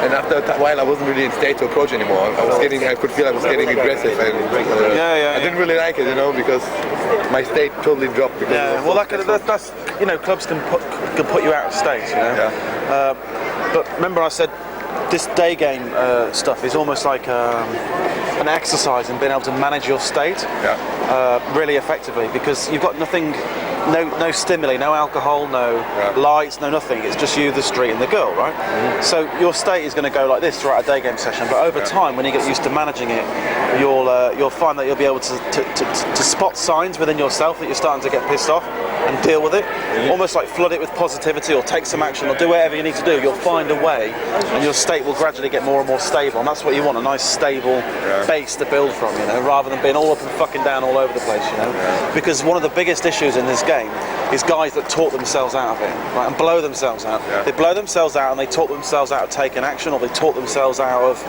And after a while, I wasn't really in state to approach anymore. I could feel I was getting aggressive, and I didn't really like it, because my state totally dropped. Well, that's clubs can put you out of state, but remember I said this day game stuff is almost like an exercise in being able to manage your state really effectively, because you've got nothing. No stimuli, no alcohol, no lights, no nothing. It's just you, the street, and the girl, right? So your state is going to go like this throughout a day game session. But over time, when you get used to managing it, you'll find that you'll be able to spot signs within yourself that you're starting to get pissed off and deal with it. Almost like flood it with positivity, or take some action, or do whatever you need to do. You'll find a way, and your state will gradually get more and more stable. And that's what you want—a nice, stable base to build from, rather than being all up and fucking down all over the place, Because one of the biggest issues in this game is guys that talk themselves out of it, right, and blow themselves out. They blow themselves out, and they talk themselves out of taking action, or they talk themselves out of,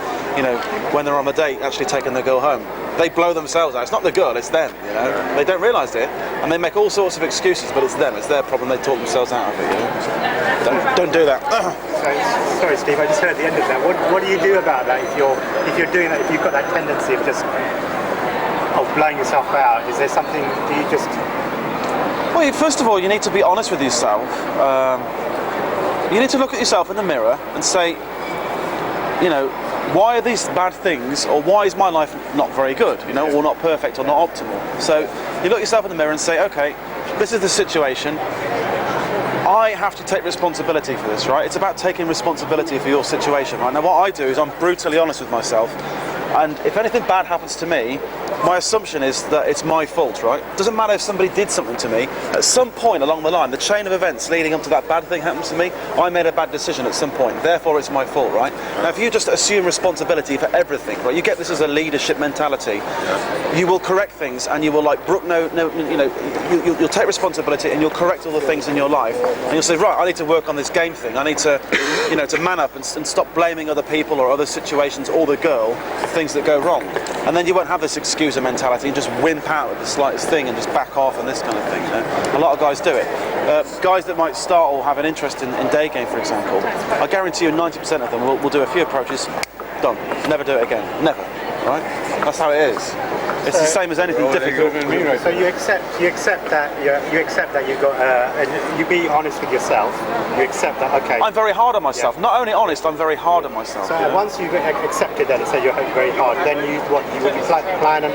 when they're on a date, actually taking the girl home. They blow themselves out. It's not the girl, it's them, They don't realise it, and they make all sorts of excuses, but it's them, it's their problem. They talk themselves out of it, Don't do that. Sorry, Steve, I just heard the end of that. What do you do about that if you're doing that, if you've got that tendency of blowing yourself out? Is there something, do you just... Well, first of all, you need to be honest with yourself. You need to look at yourself in the mirror and say, why are these bad things, or why is my life not very good, or not perfect, or not optimal? So you look yourself in the mirror and say, okay, this is the situation. I have to take responsibility for this, right? It's about taking responsibility for your situation, right? Now, what I do is I'm brutally honest with myself. And if anything bad happens to me, my assumption is that it's my fault, right? It doesn't matter if somebody did something to me. At some point along the line, the chain of events leading up to that bad thing happens to me, I made a bad decision at some point. Therefore, it's my fault, right? Now, if you just assume responsibility for everything, right? You get this as a leadership mentality. You will correct things, and you will you'll take responsibility, and you'll correct all the things in your life, and you'll say, right, I need to work on this game thing. I need to, to man up and stop blaming other people or other situations or the girl for things that go wrong. And then you won't have this excuser mentality and just wimp out at the slightest thing and just back off and this kind of thing. A lot of guys do it. Guys that might start or have an interest in day game, for example, I guarantee you 90% of them will do a few approaches, done, never do it again, never, right? That's how it is. It's the same as anything difficult. So you accept that you've got, and you be honest with yourself. You accept that. Okay. I'm very hard on myself. Not only honest, I'm very hard on myself. So once you've accepted that and say you're very hard, then you plan an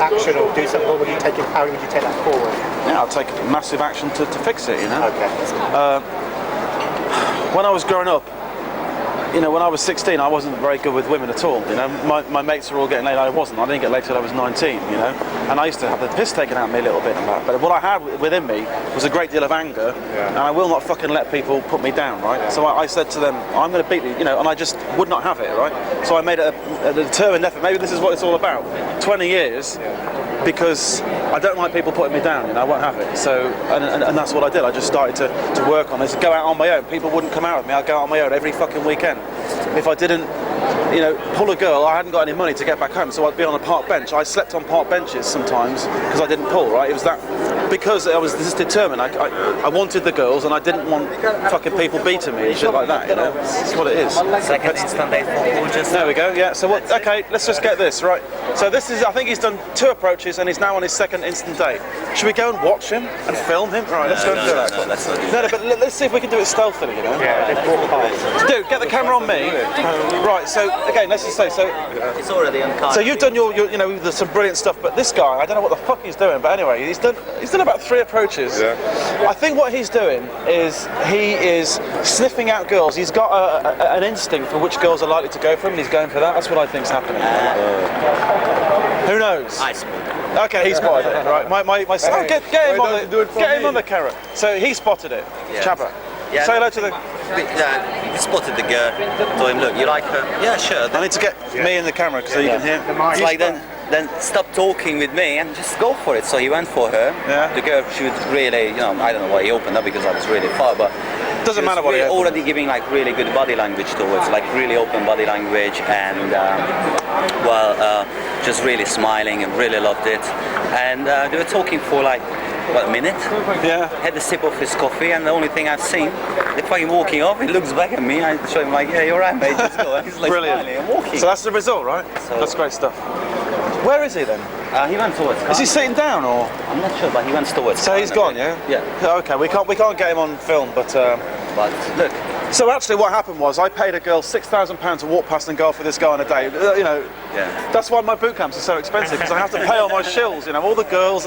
action or do something. What would you take? How would you take that forward? Yeah, I'll take massive action to fix it. Okay. When I was growing up, when I was 16, I wasn't very good with women at all. My mates were all getting laid. I wasn't. I didn't get laid till I was 19. And I used to have the piss taken out of me a little bit and that. But what I had within me was a great deal of anger, and I will not fucking let people put me down, right? So I said to them, I'm going to beat you, and I just would not have it, right? So I made a determined effort. Maybe this is what it's all about. 20 years. Because I don't like people putting me down, I won't have it. So, and that's what I did. I just started to work on this, go out on my own. People wouldn't come out with me. I'd go out on my own every fucking weekend. If I didn't, pull a girl, I hadn't got any money to get back home, so I'd be on a park bench. I slept on park benches sometimes because I didn't pull, right? It was that, because I was just determined. I wanted the girls, and I didn't want fucking people beating me and shit like that, That's what it is. Second instant date for just... There we go, yeah. So what? Okay, let's just get this, right? So this is, I think he's done 2 approaches, and he's now on his second instant date. Should we go and watch him and film him? Right, let's go and do that. No, let's not do that. But let's see if we can do it stealthily, Yeah, let's walk past. Dude, get the camera on me. Right, so again, let's just say, it's already on. So you've done your there's some brilliant stuff, but this guy, I don't know what the fuck he's doing, but anyway, he's done about 3 approaches. Yeah. I think what he's doing is he is sniffing out girls. He's got an instinct for which girls are likely to go for him, and he's going for that. That's what I think's happening. Who knows? I spotted. Okay, he spotted it. Right, my son. Get him on the carrot. So he spotted it. Yeah. Jabba. Yeah, say hello to the... he spotted the girl, told him, look, you like her? Yeah, sure. I need to get me in the camera so you can hear. It's like then stop talking with me and just go for it. So he went for her. Yeah. The girl, she was really, I don't know why he opened up because I was really far, but doesn't matter what he already giving like really good body language towards, like really open body language, and just really smiling and really loved it. And they were talking for like what, a minute. Yeah. Had a sip of his coffee, and the only thing I've seen, they're fucking walking off. He looks back at me. I show him like, yeah, you're right, mate. Just go. And he's like Brilliant. smiling and walking. So that's the result, right? So- That's great stuff. Where is he then? He went towards. Is he sitting down or? I'm not sure, but he went towards. So he's gone, yeah? Yeah. Okay, we can't get him on film, but. But look, So actually, what happened was I paid a girl £6,000 to walk past and golf with this guy on a day. You know, yeah. that's why my boot camps are so expensive, because I have to pay all my shills. You know, all the girls,